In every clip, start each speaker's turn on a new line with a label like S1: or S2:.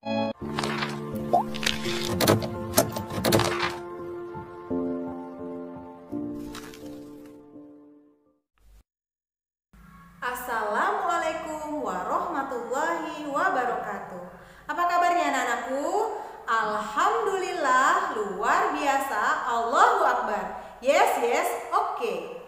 S1: Assalamualaikum warahmatullahi wabarakatuh. Apa kabarnya anak-anakku? Alhamdulillah, luar biasa, Allahu Akbar. Yes, oke.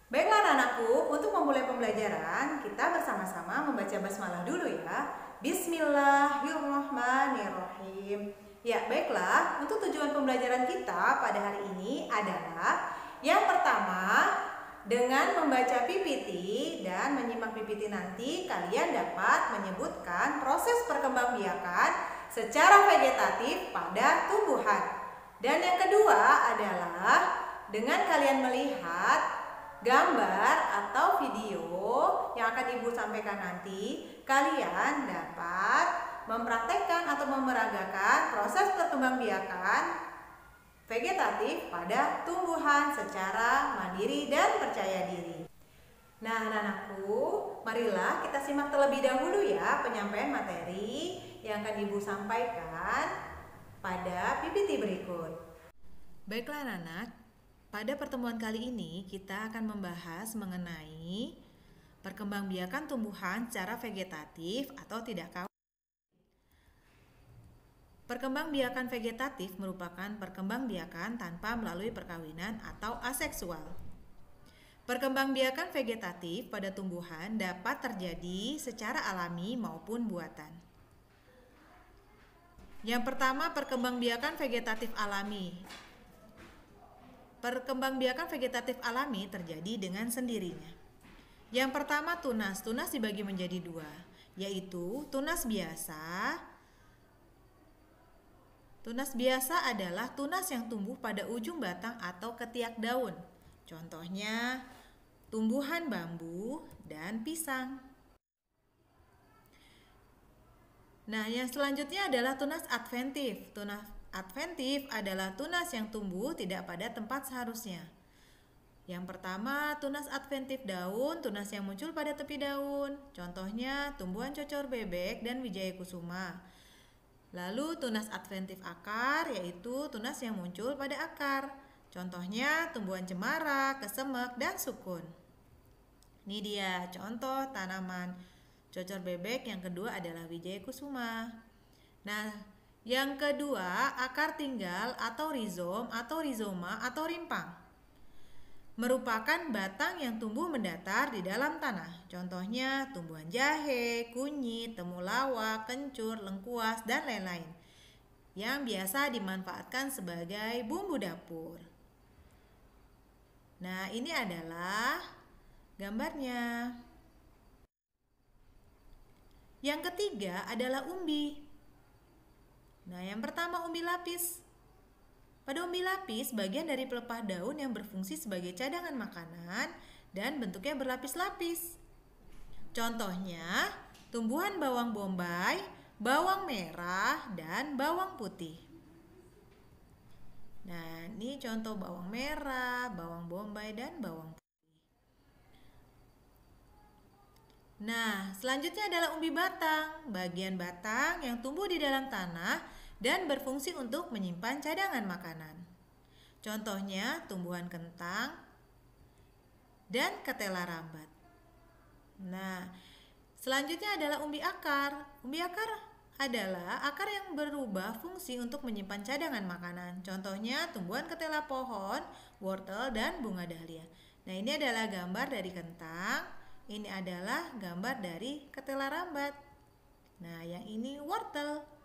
S1: Baiklah anak-anakku, untuk memulai pembelajaran kita bersama-sama membaca basmalah dulu ya. Bismillahirrahmanirrahim. Ya, baiklah, untuk tujuan pembelajaran kita pada hari ini adalah yang pertama, dengan membaca PPT dan menyimak PPT nanti, kalian dapat menyebutkan proses perkembangbiakan secara vegetatif pada tumbuhan. Dan yang kedua adalah dengan kalian melihat gambar atau video yang akan Ibu sampaikan nanti, kalian dapat mempraktekkan atau memeragakan proses perkembangbiakan vegetatif pada tumbuhan secara mandiri dan percaya diri. Nah, anak-anakku, marilah kita simak terlebih dahulu ya penyampaian materi yang akan Ibu sampaikan pada PPT berikut. Baiklah anak-anak, pada pertemuan kali ini kita akan membahas mengenai perkembangbiakan tumbuhan secara vegetatif atau tidak kawin. Perkembangbiakan vegetatif merupakan perkembangbiakan tanpa melalui perkawinan atau aseksual. Perkembangbiakan vegetatif pada tumbuhan dapat terjadi secara alami maupun buatan. Yang pertama, perkembangbiakan vegetatif alami. Perkembangbiakan vegetatif alami terjadi dengan sendirinya. Yang pertama, tunas. Tunas dibagi menjadi dua, yaitu tunas biasa. Tunas biasa adalah tunas yang tumbuh pada ujung batang atau ketiak daun. Contohnya tumbuhan bambu dan pisang. Nah, yang selanjutnya adalah tunas adventif. Tunas adventif adalah tunas yang tumbuh tidak pada tempat seharusnya. Yang pertama, tunas adventif daun, tunas yang muncul pada tepi daun. Contohnya tumbuhan cocor bebek dan wijaya kusuma. Lalu tunas adventif akar, yaitu tunas yang muncul pada akar. Contohnya tumbuhan cemara, kesemek, dan sukun. Ini dia contoh tanaman cocor bebek. Yang kedua adalah wijaya kusuma. Nah, yang kedua akar tinggal atau rizom atau rizoma atau rimpang. Merupakan batang yang tumbuh mendatar di dalam tanah. Contohnya tumbuhan jahe, kunyit, temulawak, kencur, lengkuas, dan lain-lain yang biasa dimanfaatkan sebagai bumbu dapur. Nah, ini adalah gambarnya. Yang ketiga adalah umbi. Nah, yang pertama umbi lapis. Pada umbi lapis, bagian dari pelepah daun yang berfungsi sebagai cadangan makanan dan bentuknya berlapis-lapis. Contohnya, tumbuhan bawang bombay, bawang merah, dan bawang putih. Nah, ini contoh bawang merah, bawang bombay, dan bawang putih. Nah, selanjutnya adalah umbi batang, bagian batang yang tumbuh di dalam tanah dan berfungsi untuk menyimpan cadangan makanan. Contohnya tumbuhan kentang dan ketela rambat. Nah, selanjutnya adalah umbi akar. Umbi akar adalah akar yang berubah fungsi untuk menyimpan cadangan makanan. Contohnya tumbuhan ketela pohon, wortel, dan bunga dahlia. Nah, ini adalah gambar dari kentang. Ini adalah gambar dari ketela rambat. Nah, yang ini wortel.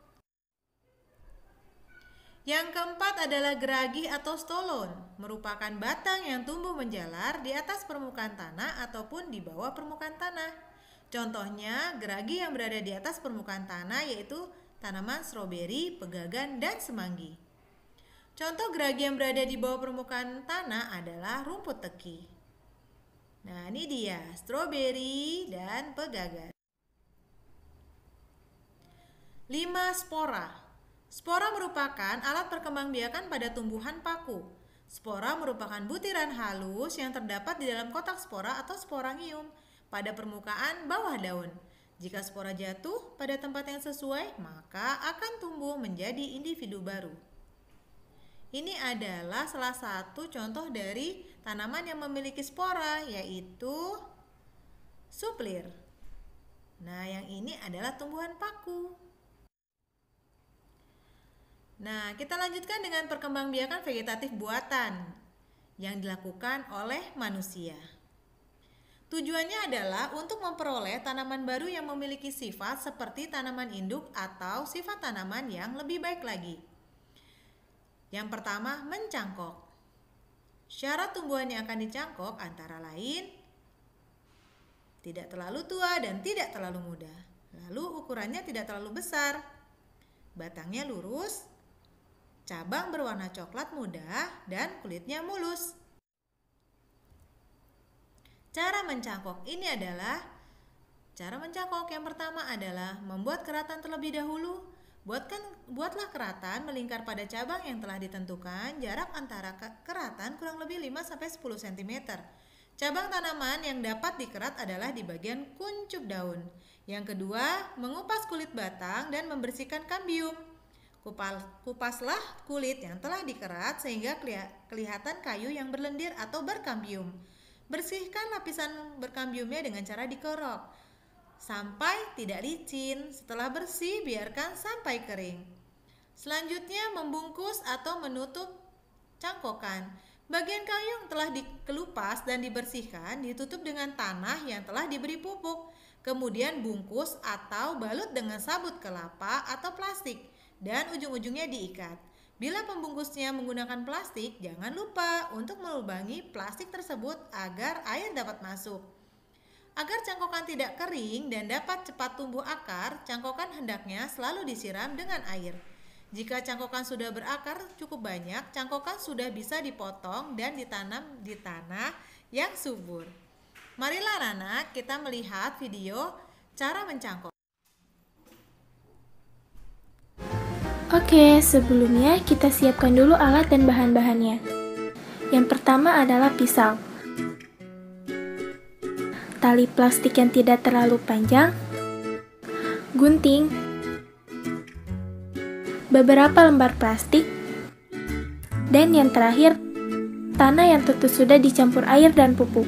S1: Yang keempat adalah geragi atau stolon, merupakan batang yang tumbuh menjalar di atas permukaan tanah ataupun di bawah permukaan tanah. Contohnya geragi yang berada di atas permukaan tanah yaitu tanaman stroberi, pegagan, dan semanggi. Contoh geragi yang berada di bawah permukaan tanah adalah rumput teki. Nah, ini dia stroberi dan pegagan. 5. Spora. Spora merupakan alat perkembangbiakan pada tumbuhan paku. Spora merupakan butiran halus yang terdapat di dalam kotak spora atau sporangium pada permukaan bawah daun. Jika spora jatuh pada tempat yang sesuai, maka akan tumbuh menjadi individu baru. Ini adalah salah satu contoh dari tanaman yang memiliki spora, yaitu suplir. Nah, yang ini adalah tumbuhan paku. Nah, kita lanjutkan dengan perkembangbiakan vegetatif buatan yang dilakukan oleh manusia. Tujuannya adalah untuk memperoleh tanaman baru yang memiliki sifat seperti tanaman induk atau sifat tanaman yang lebih baik lagi. Yang pertama, mencangkok. Syarat tumbuhan yang akan dicangkok antara lain tidak terlalu tua dan tidak terlalu muda. Lalu ukurannya tidak terlalu besar. Batangnya lurus, cabang berwarna coklat muda, dan kulitnya mulus. Cara mencangkok ini adalah cara mencangkok yang pertama adalah membuat keratan terlebih dahulu. Buatlah keratan melingkar pada cabang yang telah ditentukan. Jarak antara keratan kurang lebih 5-10 cm. Cabang tanaman yang dapat dikerat adalah di bagian kuncup daun. Yang kedua, mengupas kulit batang dan membersihkan kambium. Kupaslah kulit yang telah dikerat sehingga kelihatan kayu yang berlendir atau berkambium. Bersihkan lapisan berkambiumnya dengan cara dikerok sampai tidak licin. Setelah bersih, biarkan sampai kering. Selanjutnya, membungkus atau menutup cangkokan. Bagian kayu yang telah dikelupas dan dibersihkan ditutup dengan tanah yang telah diberi pupuk. Kemudian bungkus atau balut dengan sabut kelapa atau plastik dan ujung-ujungnya diikat. Bila pembungkusnya menggunakan plastik, jangan lupa untuk melubangi plastik tersebut agar air dapat masuk. Agar cangkokan tidak kering dan dapat cepat tumbuh akar, cangkokan hendaknya selalu disiram dengan air. Jika cangkokan sudah berakar cukup banyak, cangkokan sudah bisa dipotong dan ditanam di tanah yang subur. Marilah anak-anak, kita melihat video cara mencangkok.
S2: Oke, sebelumnya kita siapkan dulu alat dan bahan-bahannya. Yang pertama adalah pisau, tali plastik yang tidak terlalu panjang, gunting, beberapa lembar plastik, dan yang terakhir, tanah yang tentu sudah dicampur air dan pupuk.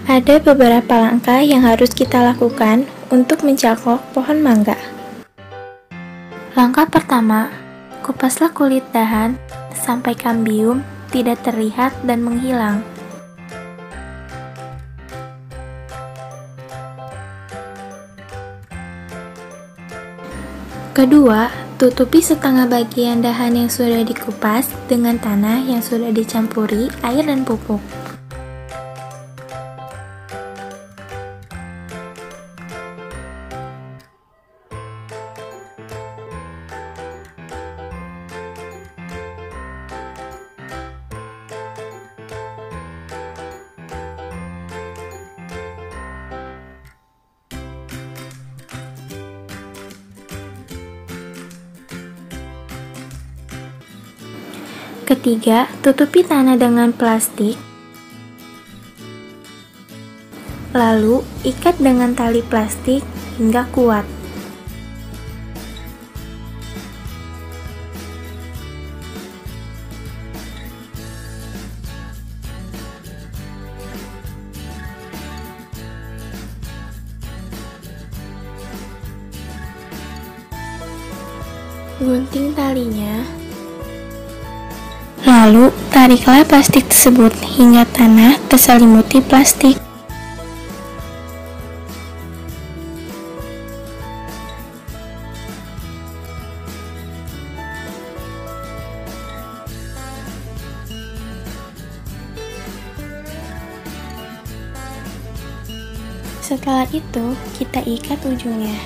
S2: Ada beberapa langkah yang harus kita lakukan untuk mencangkok pohon mangga. Langkah pertama, kupaslah kulit dahan sampai kambium tidak terlihat dan menghilang. Kedua, tutupi setengah bagian dahan yang sudah dikupas dengan tanah yang sudah dicampuri air dan pupuk. Ketiga, tutupi tanah dengan plastik. Lalu, ikat dengan tali plastik hingga kuat. Gunting talinya. Lalu, tariklah plastik tersebut hingga tanah terselimuti plastik. Setelah itu, kita ikat ujungnya.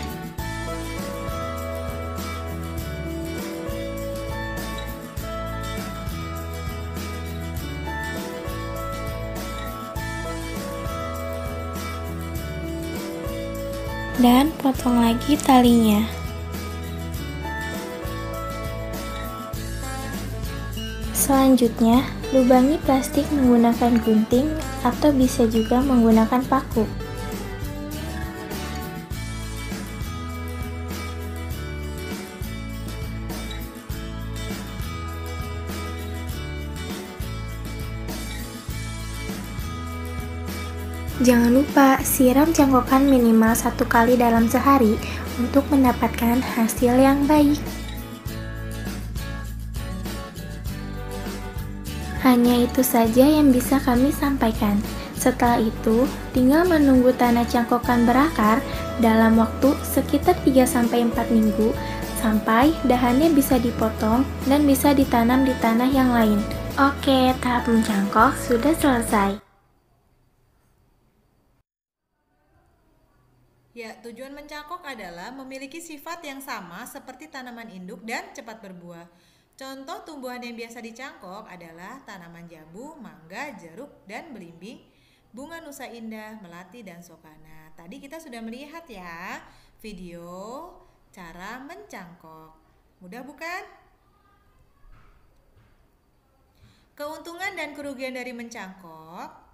S2: Dan potong lagi talinya. Selanjutnya, lubangi plastik menggunakan gunting atau bisa juga menggunakan paku. Jangan lupa siram cangkokan minimal 1 kali dalam sehari untuk mendapatkan hasil yang baik. Hanya itu saja yang bisa kami sampaikan. Setelah itu, tinggal menunggu tanah cangkokan berakar dalam waktu sekitar 3-4 minggu sampai dahannya bisa dipotong dan bisa ditanam di tanah yang lain. Oke, tahap mencangkok sudah selesai.
S1: Ya, tujuan mencangkok adalah memiliki sifat yang sama seperti tanaman induk dan cepat berbuah. Contoh tumbuhan yang biasa dicangkok adalah tanaman jambu, mangga, jeruk, dan belimbing, bunga nusa indah, melati, dan sokana. Tadi kita sudah melihat ya video cara mencangkok. Mudah bukan? Keuntungan dan kerugian dari mencangkok.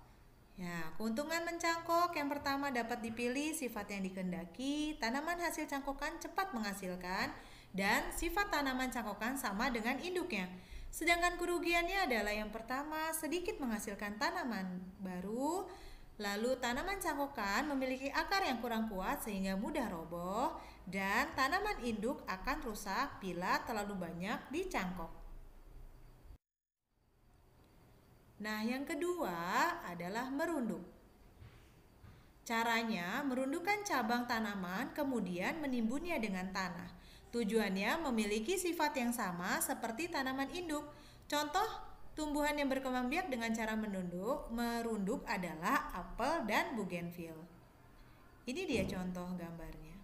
S1: Ya, keuntungan mencangkok yang pertama dapat dipilih sifat yang dikehendaki, tanaman hasil cangkokan cepat menghasilkan, dan sifat tanaman cangkokan sama dengan induknya. Sedangkan kerugiannya adalah yang pertama, sedikit menghasilkan tanaman baru, lalu tanaman cangkokan memiliki akar yang kurang kuat sehingga mudah roboh, dan tanaman induk akan rusak bila terlalu banyak dicangkok. Nah, yang kedua adalah merunduk. Caranya merundukkan cabang tanaman kemudian menimbunnya dengan tanah. Tujuannya memiliki sifat yang sama seperti tanaman induk. Contoh tumbuhan yang berkembang biak dengan cara merunduk adalah apel dan bougainville. Ini dia contoh gambarnya.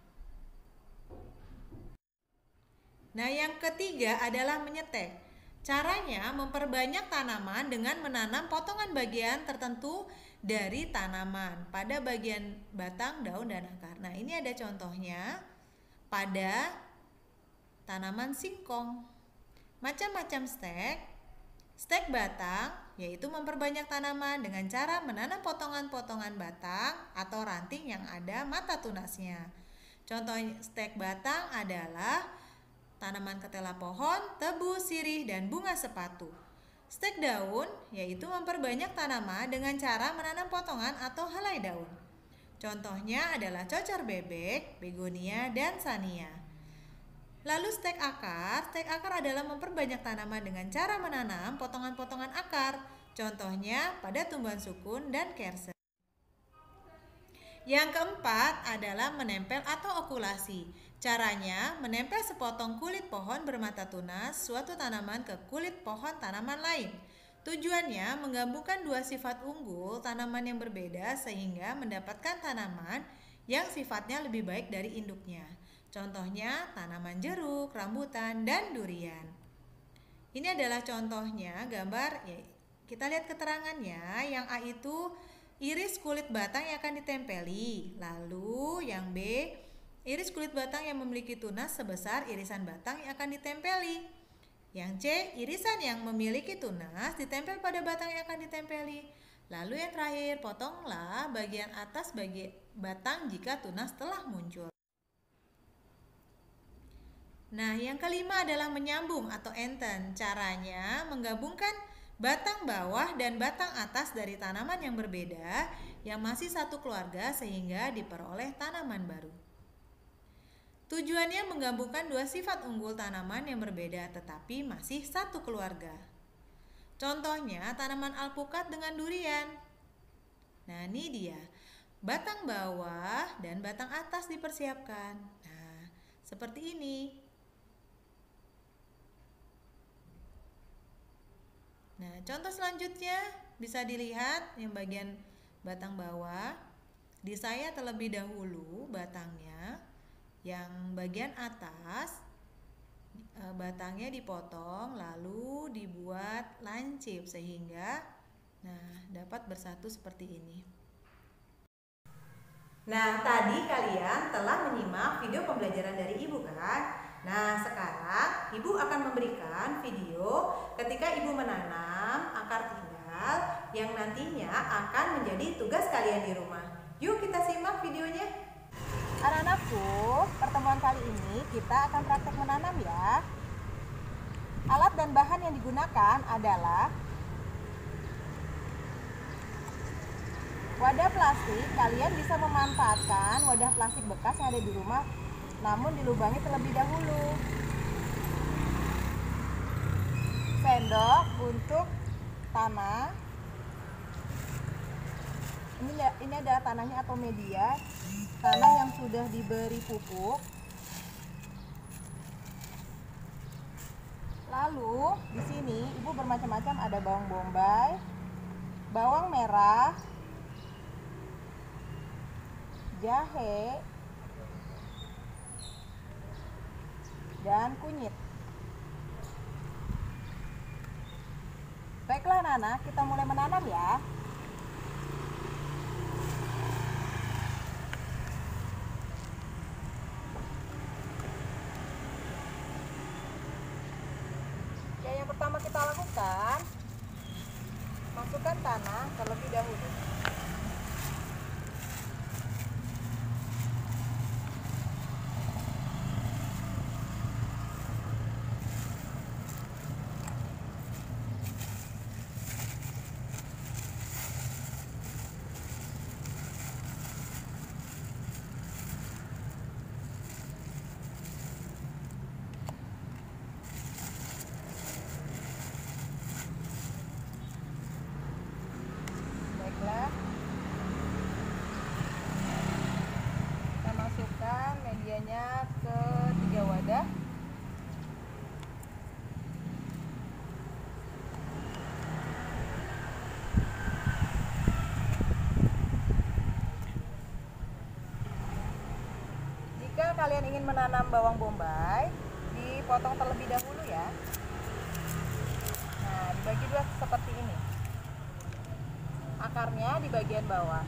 S1: Nah, yang ketiga adalah menyetek. Caranya memperbanyak tanaman dengan menanam potongan bagian tertentu dari tanaman pada bagian batang, daun, dan akar. Nah, ini ada contohnya pada tanaman singkong. Macam-macam stek batang, yaitu memperbanyak tanaman dengan cara menanam potongan-potongan batang atau ranting yang ada mata tunasnya. Contoh stek batang adalah tanaman ketela pohon, tebu, sirih, dan bunga sepatu. Stek daun yaitu memperbanyak tanaman dengan cara menanam potongan atau helai daun. Contohnya adalah cocor bebek, begonia, dan sania. Lalu stek akar adalah memperbanyak tanaman dengan cara menanam potongan-potongan akar. Contohnya pada tumbuhan sukun dan kersen. Yang keempat adalah menempel atau okulasi. Caranya menempel sepotong kulit pohon bermata tunas suatu tanaman ke kulit pohon tanaman lain. Tujuannya menggabungkan dua sifat unggul tanaman yang berbeda sehingga mendapatkan tanaman yang sifatnya lebih baik dari induknya. Contohnya tanaman jeruk, rambutan, dan durian. Ini adalah contohnya gambar, ya, kita lihat keterangannya. Yang A itu iris kulit batang yang akan ditempeli. Lalu yang B, iris kulit batang yang memiliki tunas sebesar irisan batang yang akan ditempeli. Yang C, irisan yang memiliki tunas ditempel pada batang yang akan ditempeli. Lalu yang terakhir, potonglah bagian atas batang jika tunas telah muncul. Nah, yang kelima adalah menyambung atau enten. Caranya menggabungkan batang bawah dan batang atas dari tanaman yang berbeda yang masih satu keluarga sehingga diperoleh tanaman baru. Tujuannya menggabungkan dua sifat unggul tanaman yang berbeda tetapi masih satu keluarga. Contohnya tanaman alpukat dengan durian. Nah, ini dia. Batang bawah dan batang atas dipersiapkan. Nah, seperti ini. Nah, contoh selanjutnya bisa dilihat yang bagian batang bawah. Disayat terlebih dahulu batangnya. Yang bagian atas batangnya dipotong lalu dibuat lancip sehingga dapat bersatu seperti ini. Nah, tadi kalian telah menyimak video pembelajaran dari Ibu kan? Nah, sekarang Ibu akan memberikan video ketika Ibu menanam akar tinggal yang nantinya akan menjadi tugas kalian di rumah. Yuk kita simak videonya. Anak-anakku, pertemuan kali ini kita akan praktek menanam ya. Alat dan bahan yang digunakan adalah wadah plastik, kalian bisa memanfaatkan wadah plastik bekas yang ada di rumah, namun dilubangi terlebih dahulu. Sendok untuk tanah. Ini adalah tanahnya atau media, tanah yang sudah diberi pupuk. Lalu di sini ibu bermacam-macam, ada bawang bombay, bawang merah, jahe, dan kunyit. Baiklah anak-anak, kita mulai menanam ya. Yang pertama kita lakukan, masukkan tanah terlebih dahulu. Kita masukkan medianya ke 3 wadah. Jika kalian ingin menanam bawang bombay, dipotong terlebih dahulu ya. Nah, dibagi 2 seperti ini. Akarnya di bagian bawah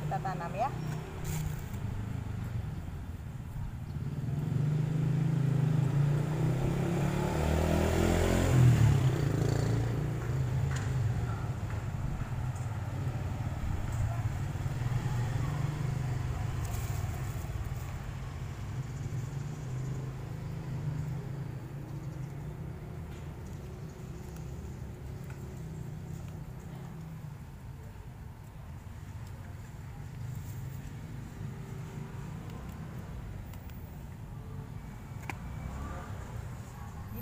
S1: kita tanam ya.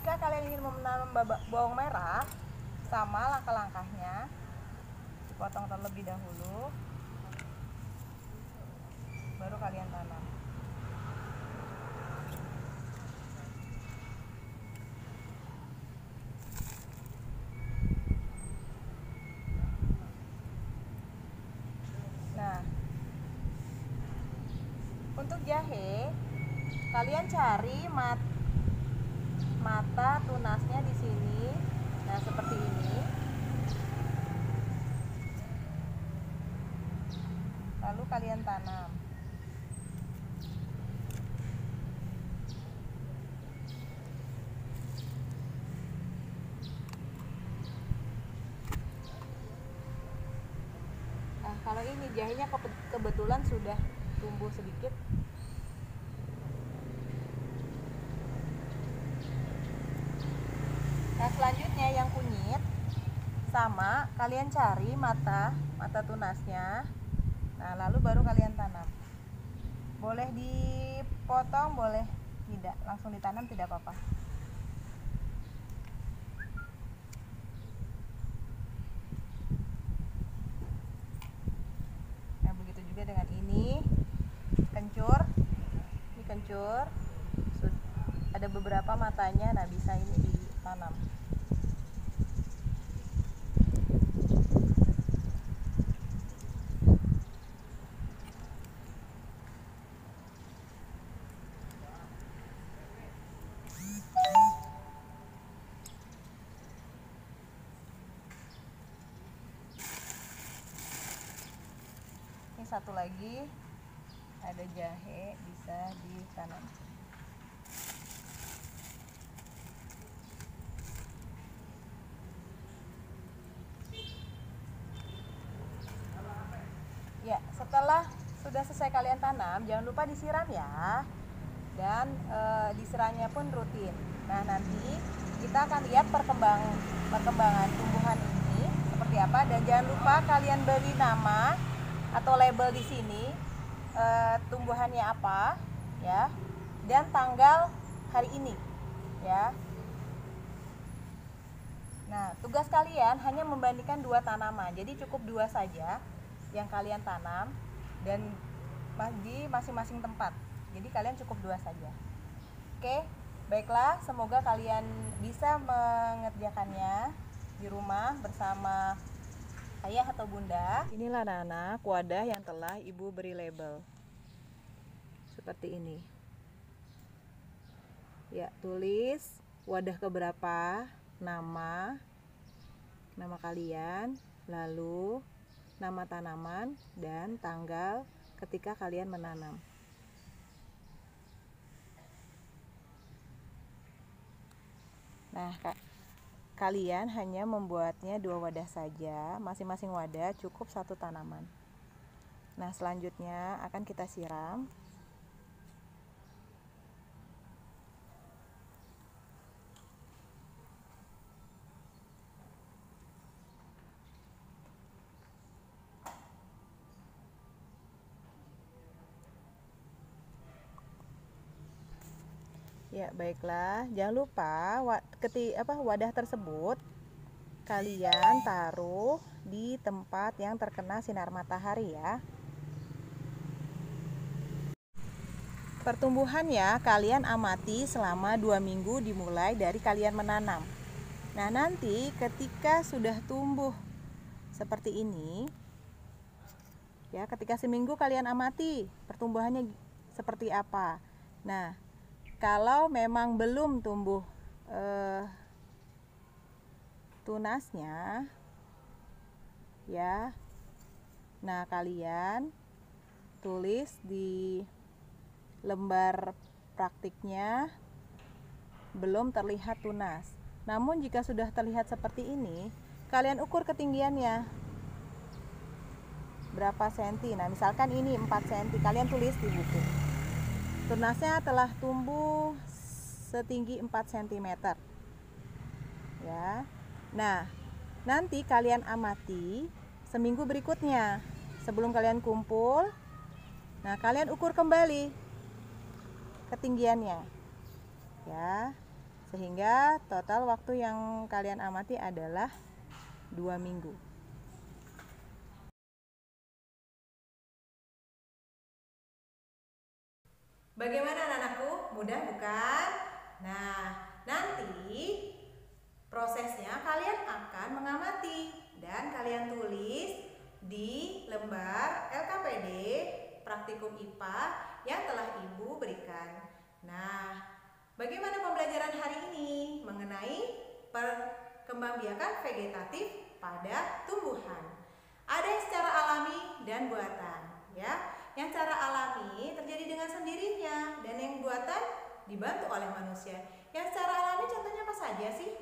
S1: Jika kalian ingin menanam bawang merah, sama langkah-langkahnya, dipotong terlebih dahulu, baru kalian tanam. Nah, untuk jahe, kalian cari mata tunasnya di sini. Nah, seperti ini. Lalu kalian tanam. Nah, kalau ini jahenya kebetulan sudah tumbuh sedikit. Nah, selanjutnya yang kunyit, sama kalian cari mata tunasnya. Nah, lalu baru kalian tanam. Boleh dipotong, boleh tidak, langsung ditanam tidak apa-apa. Nah, begitu juga dengan ini kencur. Ini kencur. Ada beberapa matanya, nah bisa ini ditanam. Ini satu lagi, ada jahe, bisa ditanam. Ya, setelah sudah selesai kalian tanam, jangan lupa disiram ya. Dan disiramnya pun rutin. Nah, nanti kita akan lihat perkembangan tumbuhan ini seperti apa. Dan jangan lupa kalian beri nama atau label di sini tumbuhannya apa ya, dan tanggal hari ini ya. Nah, tugas kalian hanya membandingkan dua tanaman, jadi cukup dua saja yang kalian tanam dan di masing-masing tempat. Jadi kalian cukup dua saja. Oke, baiklah, semoga kalian bisa mengerjakannya di rumah bersama ayah atau bunda. Inilah anak-anak wadah yang telah ibu beri label seperti ini ya. Tulis wadah keberapa, nama kalian, lalu nama tanaman dan tanggal ketika kalian menanam. Nah, kalian hanya membuatnya dua wadah saja, masing-masing wadah cukup satu tanaman. Nah, selanjutnya akan kita siram. Ya, baiklah. Jangan lupa wadah tersebut kalian taruh di tempat yang terkena sinar matahari ya. Pertumbuhan ya, kalian amati selama 2 minggu dimulai dari kalian menanam. Nah, nanti ketika sudah tumbuh seperti ini ya, ketika seminggu kalian amati pertumbuhannya seperti apa. Nah, kalau memang belum tumbuh tunasnya ya, nah kalian tulis di lembar praktiknya belum terlihat tunas. Namun jika sudah terlihat seperti ini, kalian ukur ketinggiannya berapa senti. Nah, misalkan ini 4 senti, kalian tulis di buku. Tunasnya telah tumbuh setinggi 4 cm ya. Nah, nanti kalian amati seminggu berikutnya sebelum kalian kumpul. Nah, kalian ukur kembali ketinggiannya ya, sehingga total waktu yang kalian amati adalah 2 minggu. Bagaimana anak-anakku? Mudah bukan? Nah, nanti prosesnya kalian akan mengamati dan kalian tulis di lembar LKPD Praktikum IPA yang telah Ibu berikan. Nah, bagaimana pembelajaran hari ini mengenai perkembangbiakan vegetatif pada tumbuhan? Ada yang secara alami dan buatan ya. Yang secara alami terjadi dengan sendirinya dan yang buatan dibantu oleh manusia. Yang secara alami contohnya apa saja sih?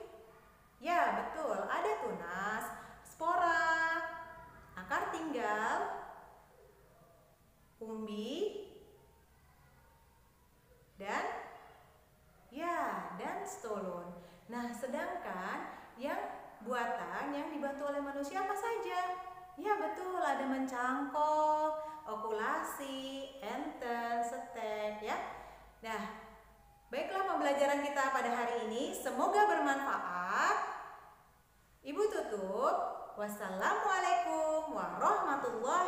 S1: Ya, betul, ada tunas, spora, akar tinggal, umbi, dan stolon. Nah, sedangkan yang buatan yang dibantu oleh manusia apa saja? Ya, betul, ada mencangkok, okulasi, enten, setek ya. Nah, baiklah pembelajaran kita pada hari ini semoga bermanfaat. Ibu tutup. Wassalamualaikum warahmatullahi